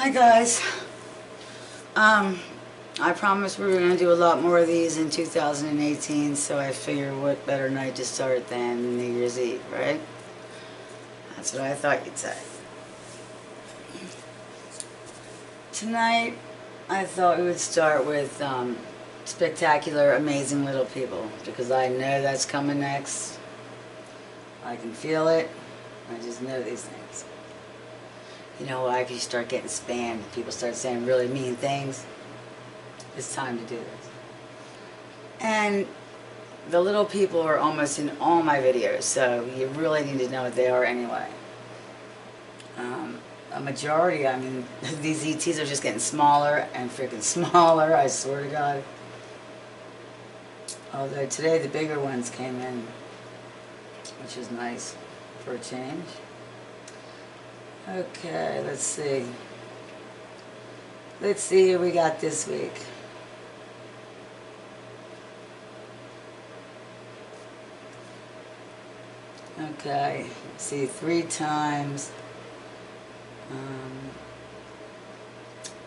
Hi guys. I promised we were going to do a lot more of these in 2018, so I figured what better night to start than New Year's Eve, right? That's what I thought you'd say. Tonight, I thought we would start with spectacular, amazing little people, because I know that's coming next. I can feel it. I just know these things. You know why? If you start getting spammed, people start saying really mean things, it's time to do this. And the little people are almost in all my videos, so you really need to know what they are anyway. A majority, I mean, these ETs are just getting smaller and freaking smaller, I swear to God. Although today the bigger ones came in, which is nice for a change. Okay, let's see. Let's see who we got this week. Okay, let's see, 3 times.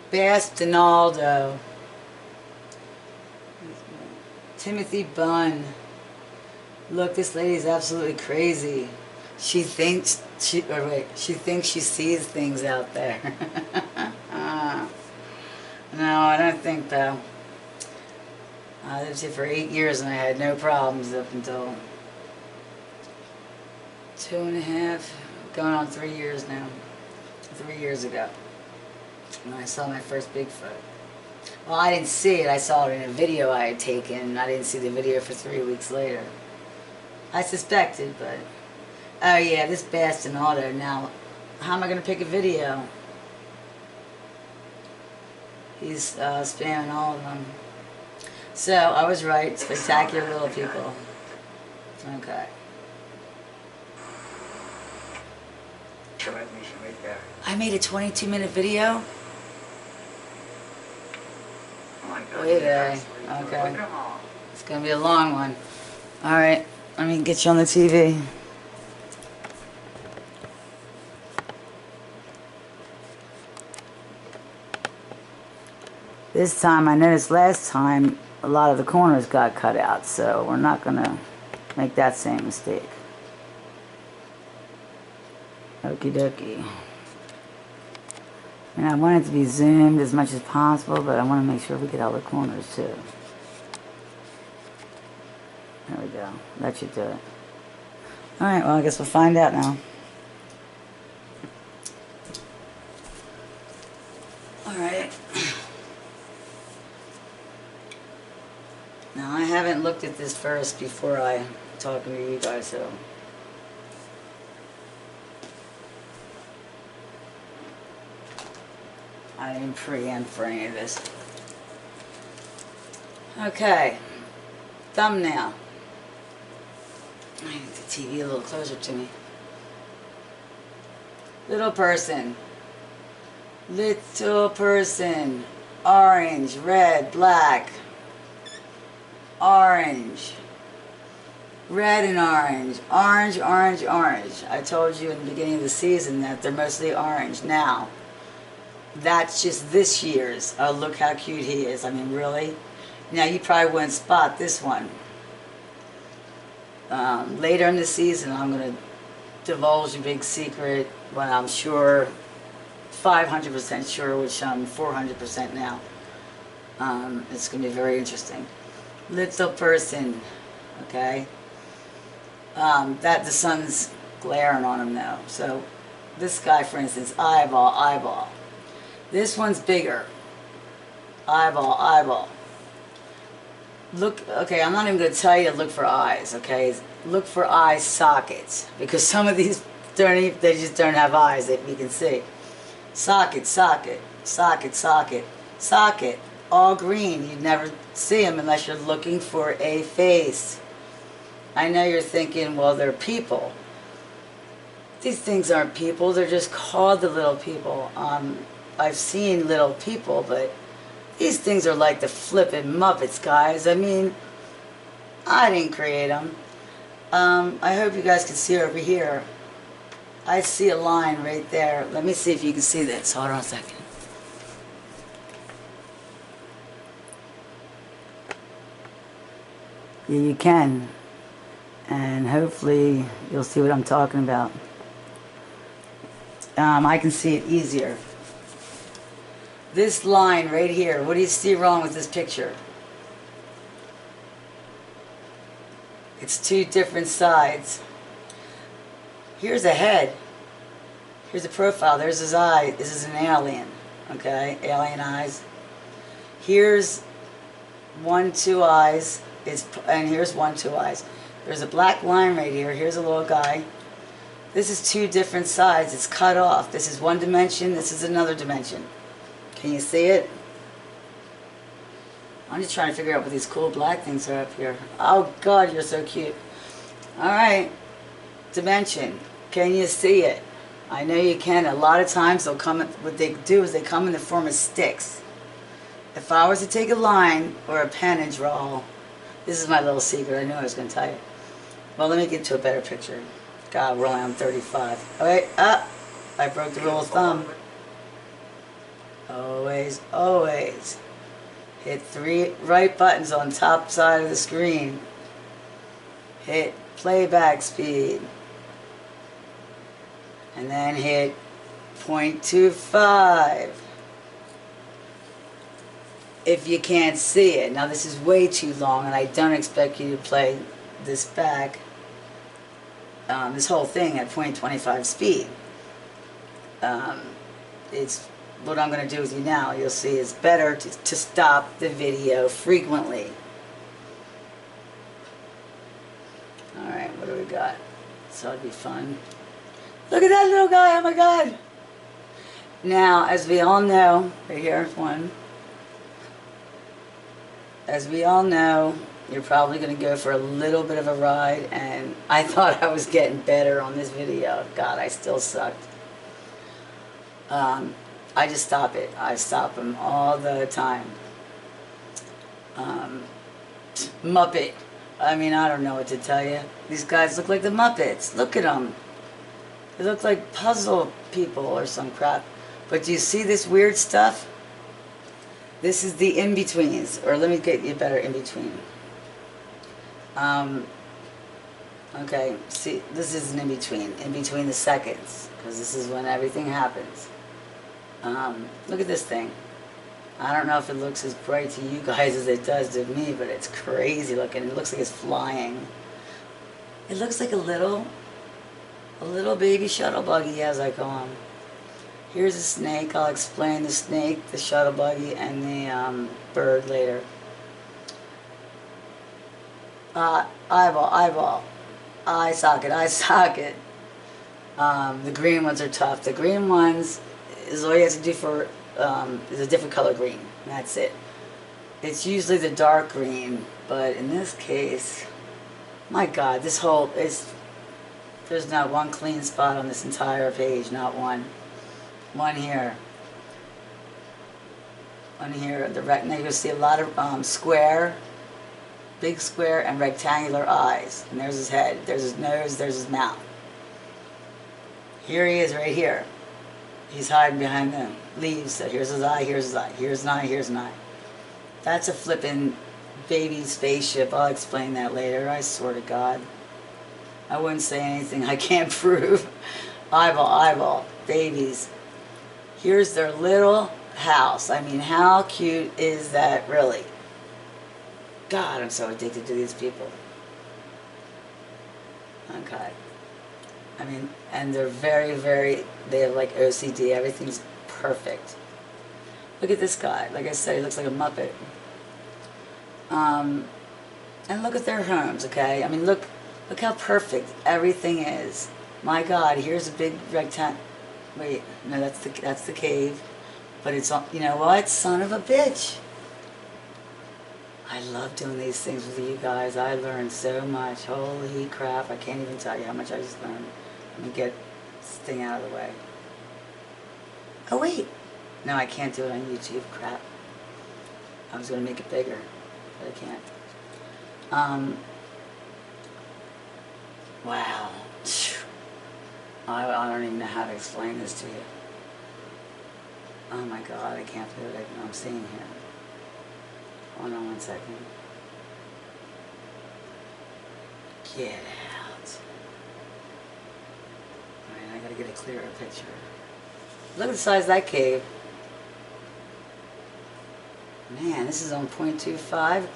Bass Donaldo. Timothy Bunn. Look, this lady's absolutely crazy. She thinks she thinks she sees things out there. No, I don't think so. I lived here for 8 years and I had no problems up until 2.5, going on 3 years now. 3 years ago, when I saw my first Bigfoot. Well, I didn't see it. I saw it in a video I had taken. I didn't see the video for 3 weeks later. I suspected, but... Oh yeah, this Bass Donaldo. Now, how am I going to pick a video? He's spamming all of them. So, I was right. Spectacular little people. Okay. I made a 22-minute video? Wait there. Okay. It's going to be a long one. Alright, let me get you on the TV. This time, I noticed last time, a lot of the corners got cut out, so we're not going to make that same mistake. Okie dokie. And I want it to be zoomed as much as possible, but I want to make sure we get all the corners too. There we go. That should do it. Alright, well I guess we'll find out now. Alright. Now I haven't looked at this first before I talking to you guys, so... I didn't preempt for any of this. Okay. Thumbnail. I need the TV a little closer to me. Little person. Little person. Orange, red, black. Orange. Red and orange. Orange, orange, orange. I told you in the beginning of the season that they're mostly orange. Now, that's just this year's. Oh, look how cute he is. I mean, really? Now, you probably wouldn't spot this one. Later in the season, I'm going to divulge a big secret when I'm sure, 500% sure, which I'm 400% now. It's going to be very interesting. Little person, okay? That the sun's glaring on him now. So, this guy, for instance, eyeball, eyeball. This one's bigger. Eyeball, eyeball. Look, okay, I'm not even going to tell you to look for eyes, okay? Look for eye sockets. Because some of these, they just don't have eyes that you can see. Socket, socket, socket, socket, socket. All green. You'd never see them unless you're looking for a face. I know you're thinking, well, they're people. These things aren't people. They're just called the little people. I've seen little people, but these things are like the flippin' Muppets, guys. I mean, I didn't create them. I hope you guys can see over here. I see a line right there. Let me see if you can see this. Hold on a second. Yeah, you can. And hopefully you'll see what I'm talking about. I can see it easier. This line right here, what do you see wrong with this picture? It's two different sides. Here's a head. Here's a profile. There's his eye. This is an alien. Okay? Alien eyes. Here's 1, 2 eyes. And here's 1, 2 eyes. There's a black line right here. Here's a little guy. This is two different sides. It's cut off. This is one dimension. This is another dimension. Can you see it? I'm just trying to figure out what these cool black things are up here. Oh, God, you're so cute. All right. Dimension. Can you see it? I know you can. A lot of times they'll come, what they do is they come in the form of sticks. If I was to take a line or a pen and draw, this is my little secret. I knew I was going to tell you. Well, let me get to a better picture. God, we're only on 35. All right, I broke the rule of thumb. Always, always hit 3 right buttons on top side of the screen. Hit playback speed. And then hit 0.25. If you can't see it. Now this is way too long and I don't expect you to play this back. This whole thing at 0.25 speed. It's what I'm going to do with you now. You'll see it's better to stop the video frequently. Alright, what do we got? So it'd be fun. Look at that little guy, oh my God! Now, as we all know, right here, one. As we all know, you're probably going to go for a little bit of a ride, and I thought I was getting better on this video. God, I still sucked. I just stop it. I stop them all the time. Muppet. I mean, I don't know what to tell you. These guys look like the Muppets. Look at them. They look like puzzle people or some crap. But do you see this weird stuff? This is the in-betweens. Or let me get you a better in-between. Okay, see, this is an in between the seconds, because this is when everything happens. Look at this thing. I don't know if it looks as bright to you guys as it does to me, but it's crazy looking. It looks like it's flying. It looks like a little baby shuttle buggy as I go on. Here's a snake. I'll explain the snake, the shuttle buggy, and the bird later. Eyeball, eye socket. The green ones are tough. The green ones is all you have to do for is a different color green. That's it. It's usually the dark green, but in this case, my God, this whole is. There's not one clean spot on this entire page. Not one. One here. One here. Now you'll see a lot of square. Big square and rectangular eyes. And there's his head, there's his nose, there's his mouth. Here he is right here. He's hiding behind the leaves. So here's his eye, here's his eye, here's an eye, here's an eye. That's a flippin' baby spaceship. I'll explain that later, I swear to God. I wouldn't say anything I can't prove. Eyeball, babies. Here's their little house. I mean, how cute is that really? God, I'm so addicted to these people. Okay. I mean, and they're very, they have like OCD. Everything's perfect. Look at this guy. Like I said, he looks like a Muppet. And look at their homes, okay? I mean, look how perfect everything is. My God, here's a big rectangle. Wait, no, that's the cave. But it's, you know what? Son of a bitch. I love doing these things with you guys. I learned so much. Holy crap. I can't even tell you how much I just learned. Let me get this thing out of the way. Oh, wait. No, I can't do it on YouTube. Crap. I was going to make it bigger, but I can't. Wow. I don't even know how to explain this to you. Oh, my God. I can't believe what I'm seeing here. Hold on one second. Get out. Alright, I gotta get a clearer picture. Look at the size of that cave. Man, this is on 0.25.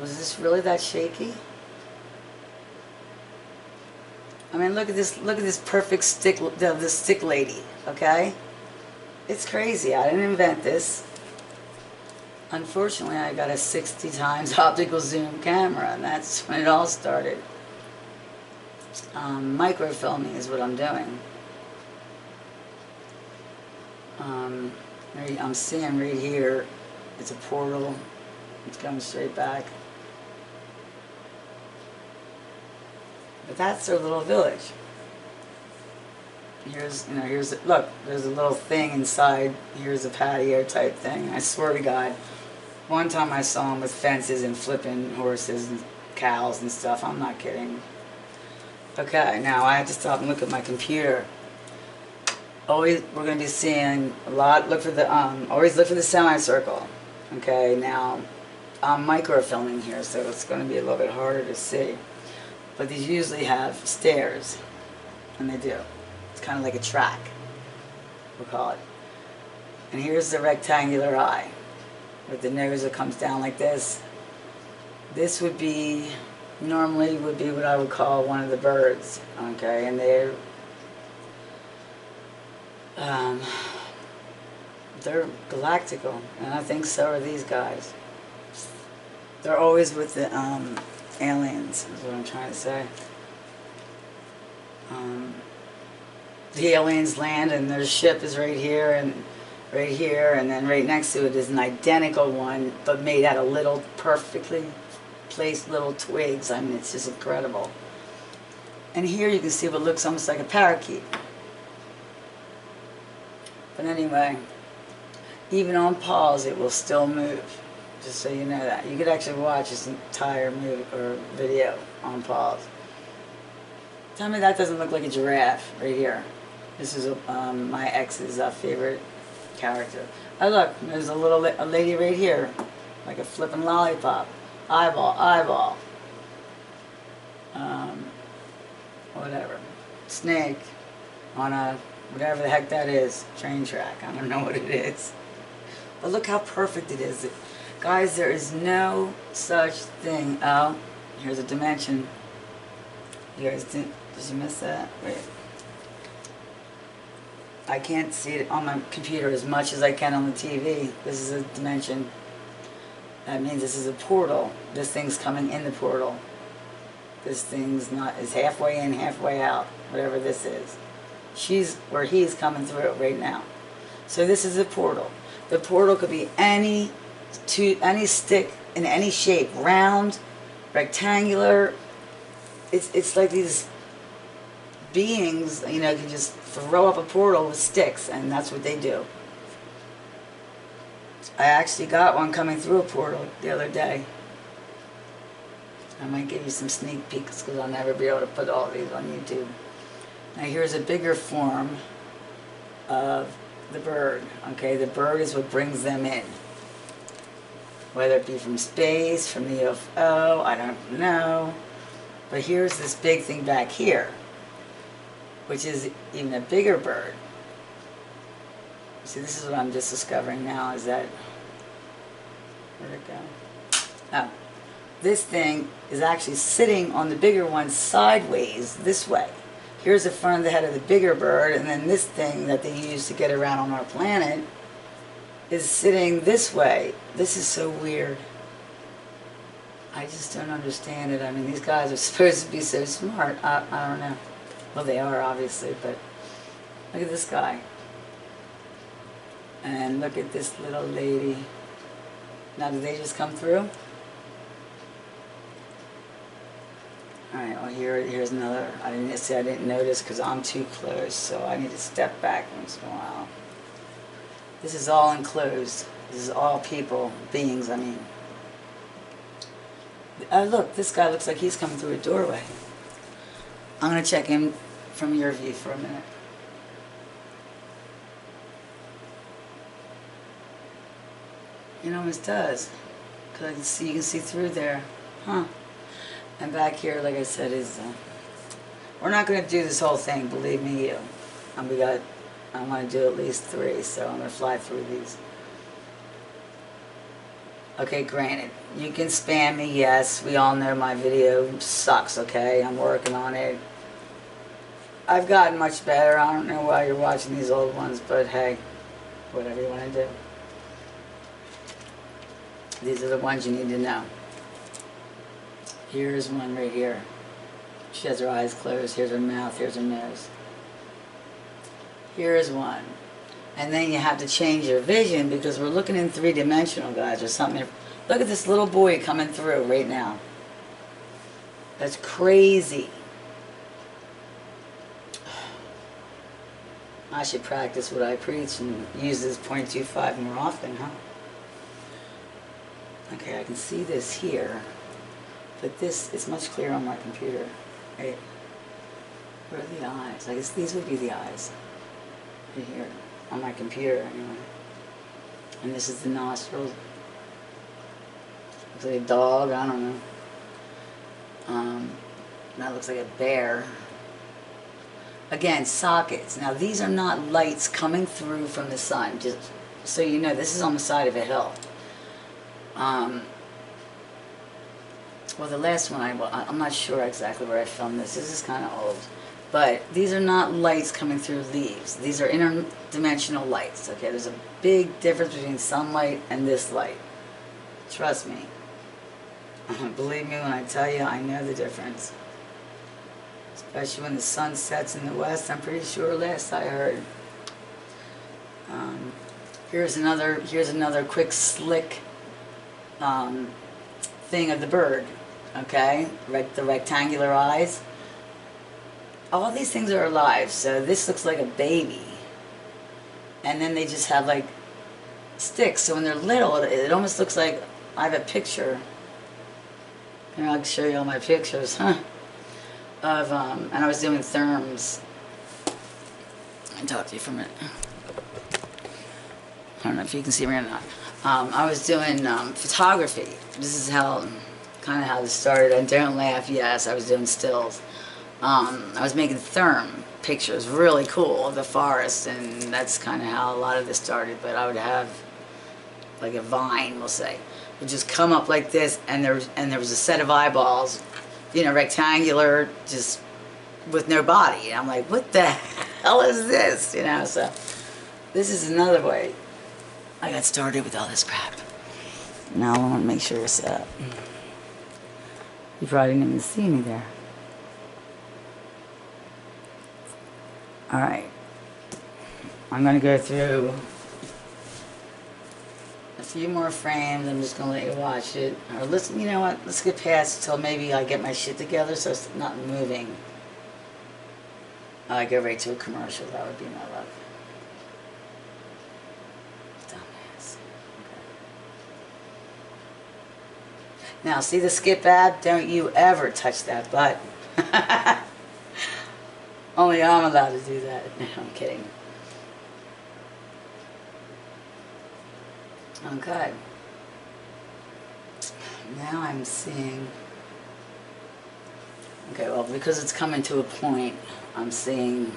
Was this really that shaky? I mean, look at this perfect stick, this stick lady, okay? It's crazy. I didn't invent this. Unfortunately, I got a 60 times optical zoom camera, and that's when it all started. Microfilming is what I'm doing. I'm seeing right here, it's a portal. It's coming straight back. But that's their little village. Here's look, there's a little thing inside. Here's a patio type thing. I swear to God, one time I saw them with fences and flipping horses and cows and stuff. I'm not kidding. Okay, now I have to stop and look at my computer. Always, we're going to be seeing a lot. Look for the always look for the semicircle. Okay, now I'm microfilming here, so it's going to be a little bit harder to see. But these usually have stairs, and they do. It's kind of like a track, we'll call it. And here's the rectangular eye, with the nose that comes down like this. This would be, normally would be what I would call one of the birds, okay? And they're galactical, and I think so are these guys. They're always with the aliens, is what I'm trying to say. The aliens land, and their ship is right here, and then right next to it is an identical one, but made out of little, perfectly placed little twigs. I mean, it's just incredible. And here you can see what looks almost like a parakeet. But anyway, even on pause, it will still move. Just so you know that. You could actually watch this entire movie or video on pause. Tell me that doesn't look like a giraffe right here. This is my ex's favorite character. Oh look, there's a lady right here, like a flippin' lollipop. Eyeball. Whatever. Snake on a, whatever the heck that is, train track. I don't know what it is. But look how perfect it is. Guys, there is no such thing. Oh, here's a dimension. You guys did you miss that? Wait. I can't see it on my computer as much as I can on the TV. This is a dimension. That means this is a portal. This thing's coming in the portal. This thing's is halfway in, halfway out. Whatever this is. He's coming through right now. So this is a portal. The portal could be any stick in any shape, round, rectangular. It's like these beings, you know, can just throw up a portal with sticks, and that's what they do. I actually got one coming through a portal the other day. I might give you some sneak peeks because I'll never be able to put all these on YouTube. Now here's a bigger form of the bird. Okay, the bird is what brings them in. Whether it be from space, from the UFO, I don't know. But here's this big thing back here, which is even a bigger bird. See, this is what I'm just discovering now, is that, where'd it go? Oh, this thing is actually sitting on the bigger one sideways this way. Here's the front of the head of the bigger bird, and then this thing that they use to get around on our planet is sitting this way. This is so weird. I just don't understand it. I mean, these guys are supposed to be so smart. I don't know. Well, they are, obviously, but look at this guy. And look at this little lady. Now, did they just come through? Alright, well, here's another. I didn't notice because I'm too close, so I need to step back once in a while. This is all enclosed. This is all people, beings, I mean. Look, this guy looks like he's coming through a doorway. I'm going to check him from your view for a minute. It almost does. Because you can see through there. Huh. And back here, like I said, is we're not going to do this whole thing, believe me, you. And I want to do at least 3, so I'm going to fly through these. Okay, granted, you can spam me, yes. We all know my video sucks, okay? I'm working on it. I've gotten much better. I don't know why you're watching these old ones, but hey, whatever you want to do. These are the ones you need to know. Here's one right here. She has her eyes closed. Here's her mouth. Here's her nose. Here's one. And then you have to change your vision because we're looking in 3-dimensional, guys, or something. Look at this little boy coming through right now. That's crazy. I should practice what I preach and use this 0.25 more often, huh? Okay, I can see this here, but this is much clearer on my computer. Right? Where are the eyes? I guess these would be the eyes. Right here. On my computer, anyway. And this is the nostrils. Looks like a dog, I don't know. That looks like a bear. Again, sockets. Now these are not lights coming through from the sun, just so you know, this is on the side of a hill. Well, the last one, I'm not sure exactly where I filmed this. This is kind of old. But these are not lights coming through leaves. These are interdimensional lights, okay? There's a big difference between sunlight and this light. Trust me. Believe me when I tell you, I know the difference. Especially when the sun sets in the west, I'm pretty sure last I heard. Here's another quick slick thing of the bird, okay? The rectangular eyes. All these things are alive, so this looks like a baby. And then they just have like sticks, so when they're little, it almost looks like, I have a picture. Here, I'll show you all my pictures, huh? Of, and I was doing therms. I'll talk to you for a minute. I don't know if you can see me or not. I was doing photography. This is kind of how this started. And don't laugh, yes, I was doing stills. I was making therm pictures, really cool, of the forest, and that's kind of how a lot of this started. But I would have like a vine, we'll say, would just come up like this, and there was a set of eyeballs, you know, rectangular, just with no body. And I'm like, what the hell is this? You know, so this is another way I got started with all this crap. Now I want to make sure you're set up. You probably didn't even see me there. Alright, I'm going to go through a few more frames. I'm just going to let you watch it. Or listen, you know what, let's get past until maybe I get my shit together so it's not moving. I go right to a commercial, that would be my luck. Dumbass. Okay. Now, see the skip ad? Don't you ever touch that button. Only I'm allowed to do that. No, I'm kidding. Okay. Now I'm seeing... Okay, well, because it's coming to a point, I'm seeing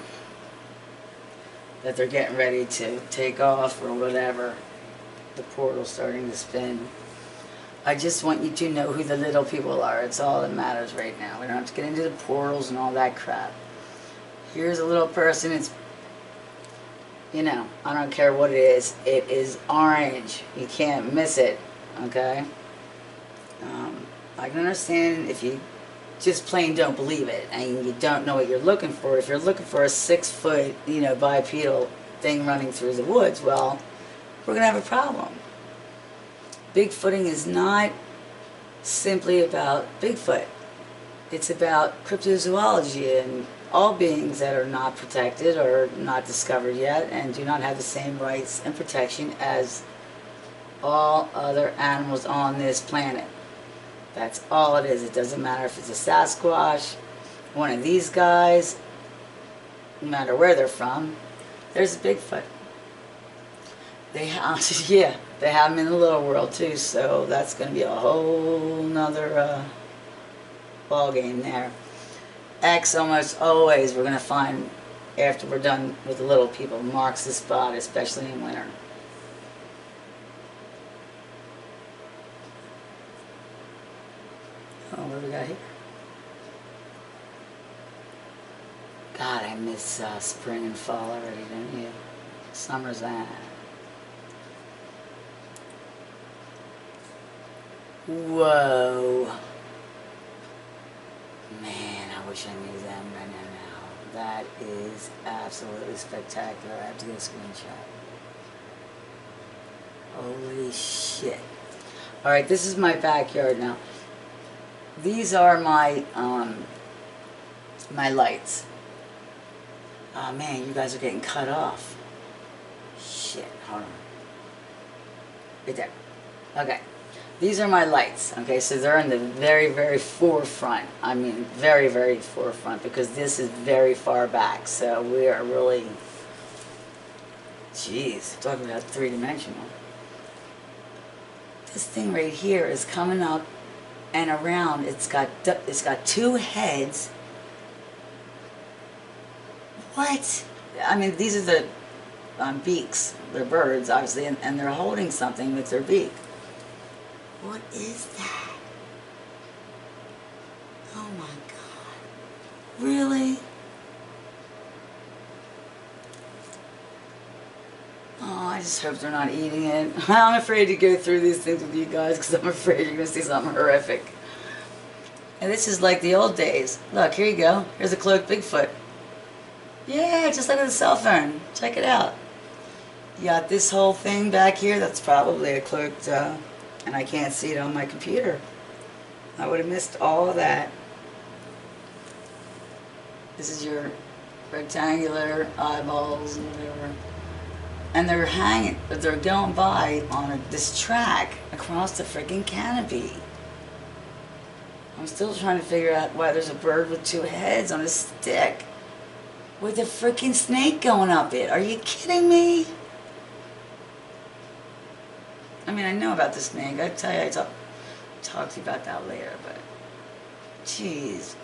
that they're getting ready to take off or whatever. The portal's starting to spin. I just want you to know who the little people are. It's all that matters right now. We don't have to get into the portals and all that crap. Here's a little person. It's, you know, I don't care what it is. It is orange. You can't miss it, okay? I can understand if you just plain don't believe it and you don't know what you're looking for. If you're looking for a 6-foot, you know, bipedal thing running through the woods, well, we're going to have a problem. Bigfooting is not simply about Bigfoot. It's about cryptozoology and all beings that are not protected or not discovered yet and do not have the same rights and protection as all other animals on this planet. That's all it is. It doesn't matter if it's a Sasquatch, one of these guys, no matter where they're from, there's a Bigfoot. They have, yeah, they have them in the little world too, so that's going to be a whole nother ball game there. X almost always, we're going to find, after we're done with the little people, marks the spot, especially in winter. Oh, what do we got here? God, I miss spring and fall already, don't you? Summer's that. Whoa. Man, I wish I knew them right now. That is absolutely spectacular. I have to get a screenshot. Holy shit. Alright, this is my backyard now. These are my my lights. Oh man, you guys are getting cut off. Shit, hold on. Right there. Okay. These are my lights. Okay, so they're in the very, very forefront. I mean, very, very forefront, because this is very far back. So we are really, jeez, talking about three-dimensional. This thing right here is coming up and around. It's got two heads. What? I mean, these are the beaks. They're birds, obviously, and they're holding something with their beak. What is that? Oh my God. Really? Oh, I just hope they're not eating it. I'm afraid to go through these things with you guys because I'm afraid you're going to see something horrific. And this is like the old days. Look, here you go. Here's a cloaked Bigfoot. Yeah, just like with a cell phone. Check it out. You got this whole thing back here. That's probably a cloaked, and I can't see it on my computer. I would have missed all of that. This is your rectangular eyeballs and whatever. And they're hanging, they're going by on this track across the freaking canopy. I'm still trying to figure out why there's a bird with two heads on a stick with a freaking snake going up it. Are you kidding me? I mean, I know about the snake. I tell you, I'll talk to you about that later, but jeez,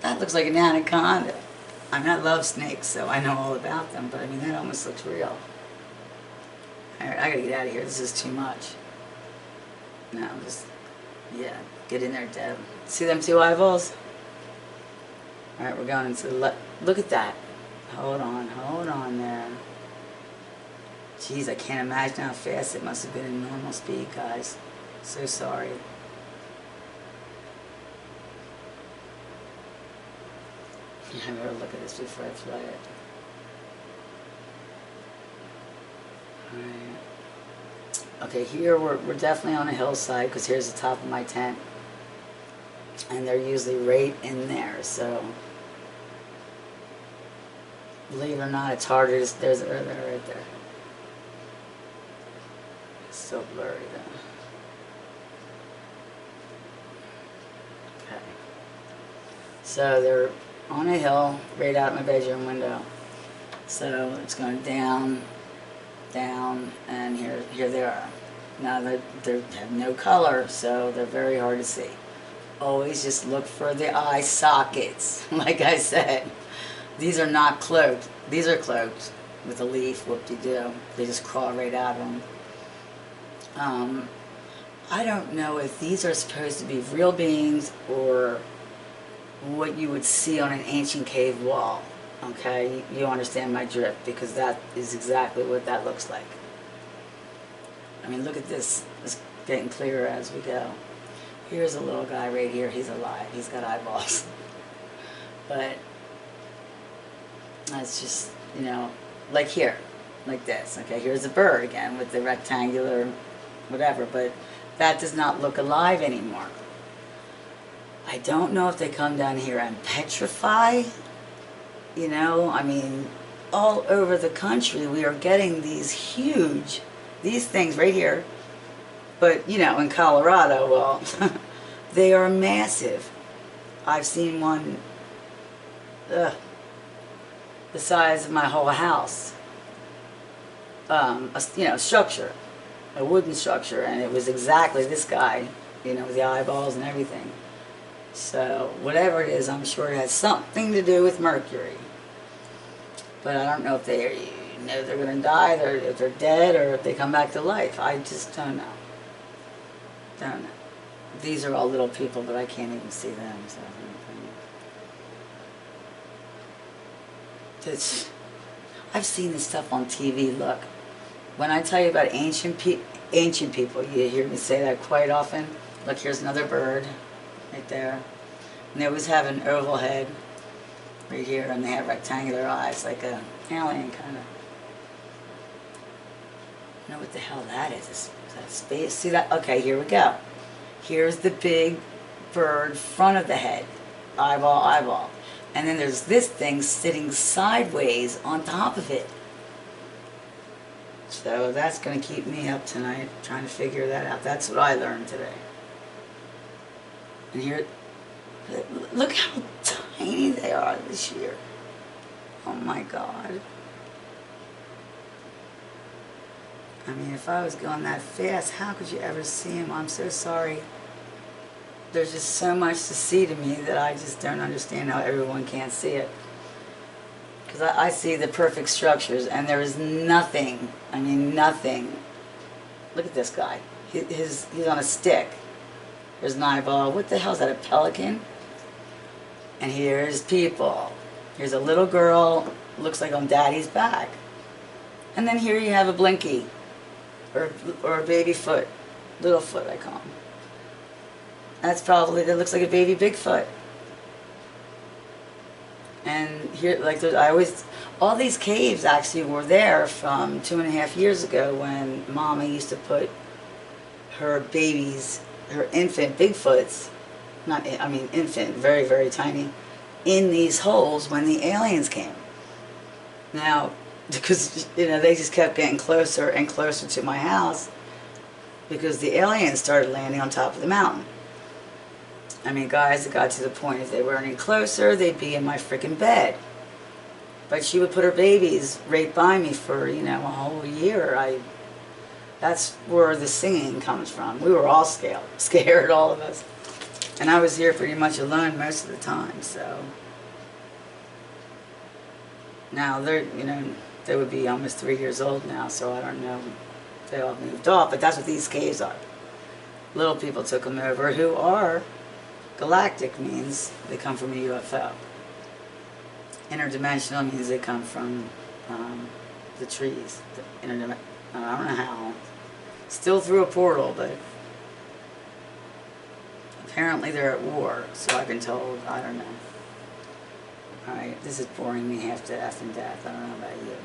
that looks like an anaconda. I mean, I love snakes, so I know all about them, but I mean, that almost looks real. Alright, I gotta get out of here. This is too much. No, just, yeah, get in there, Deb. See them two eyeballs? Alright, we're going into the left. Look at that. Hold on there. Jeez, I can't imagine how fast it must have been in normal speed, guys. So sorry. I better look at this before I play it. Alright. Okay, here we're definitely on a hillside because here's the top of my tent. And they're usually right in there, so believe it or not, it's harder to, they're right there. It's so blurry though. Okay. So they're on a hill right out my bedroom window. So it's going down, down, and here they are. Now they have no color, so they're very hard to see. Always just look for the eye sockets. Like I said, these are not cloaked. These are cloaked with a leaf. Whoop-de-doo. They just crawl right out of them. I don't know if these are supposed to be real beings or what you would see on an ancient cave wall. Okay, you understand my drift, because that is exactly what that looks like. I mean, look at this. It's getting clearer as we go. Here's a little guy right here. He's alive. He's got eyeballs. But that's just, you know, like here, like this. Okay, here's a bird again with the rectangular whatever, but that does not look alive anymore. I don't know if they come down here and petrify. You know, I mean, all over the country we are getting these huge, these things right here. But, you know, in Colorado, well, they are massive. I've seen one the size of my whole house. You know, structure, a wooden structure, and it was exactly this guy, you know, with the eyeballs and everything. So whatever it is, I'm sure it has something to do with Mercury. But I don't know if they're going to die, if they're dead, or if they come back to life. I just don't know. Don't know. These are all little people, but I can't even see them. So I've seen this stuff on TV. Look, when I tell you about ancient people, you hear me say that quite often. Look, here's another bird right there. And they always have an oval head right here, and they have rectangular eyes, like an alien kind of. I don't know what the hell that is. Is that space? See that? Okay, here we go. Here's the big bird front of the head, eyeball, eyeball. And then there's this thing sitting sideways on top of it. So that's going to keep me up tonight, trying to figure that out. That's what I learned today. And here, look how tiny they are this year. Oh my God. I mean, if I was going that fast, how could you ever see them? I'm so sorry. There's just so much to see to me that I just don't understand how everyone can't see it. Because I see the perfect structures, and there is nothing, I mean nothing. Look at this guy. He's on a stick. There's an eyeball. What the hell is that, a pelican? And here's people. Here's a little girl, looks like on daddy's back. And then here you have a blinky, or a baby foot, little foot I call him. That's probably, that looks like a baby Bigfoot. And here, like, all these caves actually were there from 2.5 years ago when Mama used to put her babies, her infant Bigfoots, infant, very, very tiny, in these holes when the aliens came. Now, because, they just kept getting closer and closer to my house because the aliens started landing on top of the mountain. I mean, guys, it got to the point if they were any closer, they'd be in my freaking bed. But she would put her babies right by me for, a whole year. That's where the singing comes from. We were all scared, all of us. And I was here pretty much alone most of the time, so. Now, they would be almost 3 years old now, so I don't know if they all moved off, but that's what these caves are. Little people took them over who are galactic, means they come from a UFO. Interdimensional means they come from the trees. I don't know how. Still through a portal, but apparently they're at war, so I've been told. I don't know. Alright, this is boring me half to effing death. I don't know about you.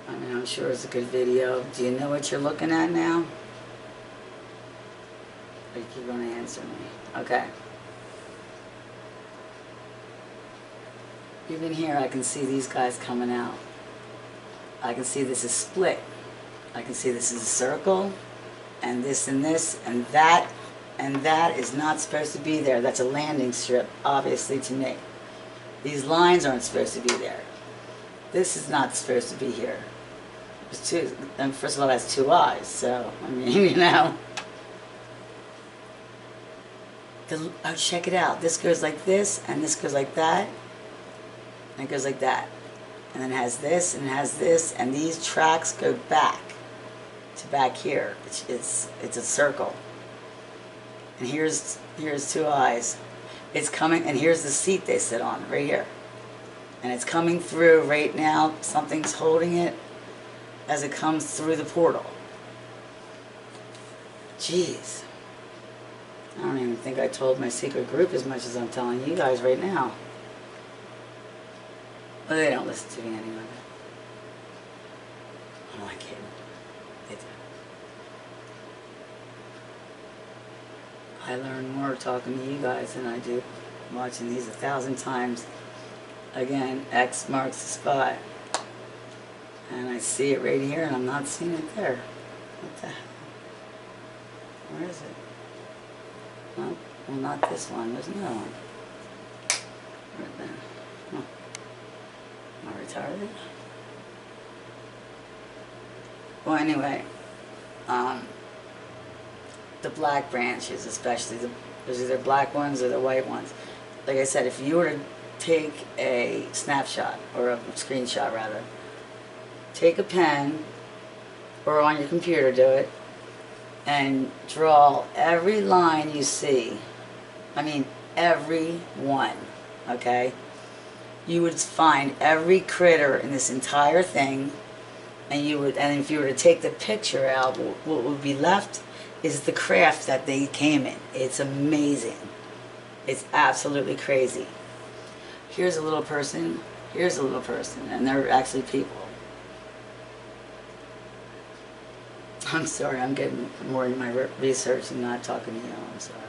I mean, I'm sure it's a good video. Do you know what you're looking at now? Or you're going to answer me. Okay. Even here, I can see these guys coming out. I can see this is split. I can see this is a circle, and this, and that is not supposed to be there. That's a landing strip, obviously, to me. These lines aren't supposed to be there. This is not supposed to be here. There's two, and first of all, it has two eyes, so, I mean, Oh, check it out. This goes like this, and this goes like that, and it goes like that. And then it has this, and it has this, and these tracks go back to back here. It's a circle. And here's two eyes. It's coming, and here's the seat they sit on, right here. And it's coming through right now. Something's holding it as it comes through the portal. Jeez. I don't even think I told my secret group as much as I'm telling you guys right now. But they don't listen to me anyway. I'm not kidding. They do. I learn more talking to you guys than I do watching these 1,000 times. Again, X marks the spot. And I see it right here, and I'm not seeing it there. What the hell? Where is it? No, well, not this one. There's another one. Right there. Huh. Am I retarded? Well, anyway, the black branches especially. There's either black ones or the white ones. Like I said, if you were to take a snapshot, or a screenshot rather, take a pen, or on your computer do it, and draw every line you see. I mean, every one, okay? You would find every critter in this entire thing, and if you were to take the picture out, what would be left is the craft that they came in. It's amazing. It's absolutely crazy. Here's a little person, here's a little person, and they're actually people. I'm sorry, I'm getting more into my research and not talking to you. I'm sorry.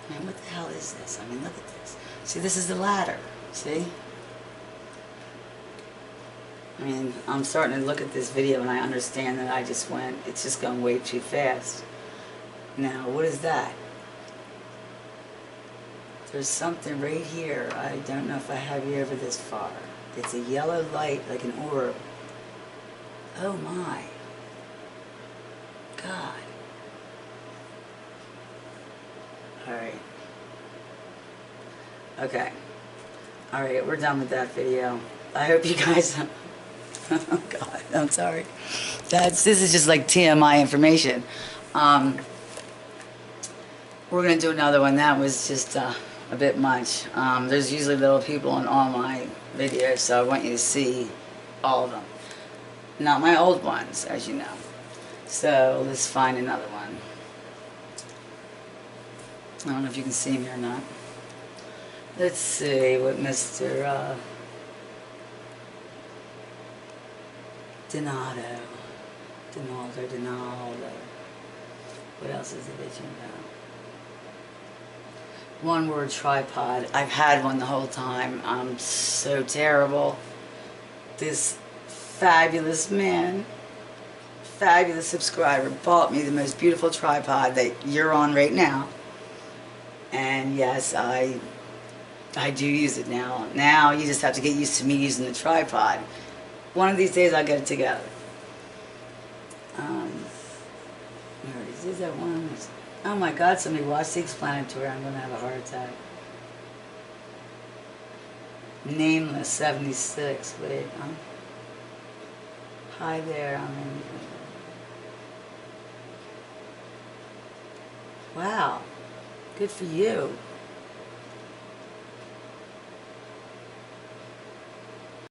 I mean, what the hell is this? I mean, look at this. See, this is the ladder. See? I mean, I'm starting to look at this video and I understand that it's just going way too fast. Now, what is that? There's something right here. I don't know if I have you over this far. It's a yellow light, like an orb. Oh my. God. Alright. Okay. Alright, we're done with that video. I hope you guys... Oh God, I'm sorry. This is just like TMI information. We're going to do another one. That was just a bit much. There's usually little people in all my videos, so I want you to see all of them. Not my old ones, as you know. So let's find another one. I don't know if you can see me or not. Let's see what Mr. Donato. What else is the bitching about? One word tripod. I've had one the whole time. I'm so terrible. This fabulous man, fabulous subscriber, bought me the most beautiful tripod that you're on right now. And yes, I do use it now. Now you just have to get used to me using the tripod. One of these days I'll get it together. Is that one? Oh my God, somebody watched the Explanatory. I'm going to have a heart attack. Nameless 76. Wait, hi there. Wow. Good for you.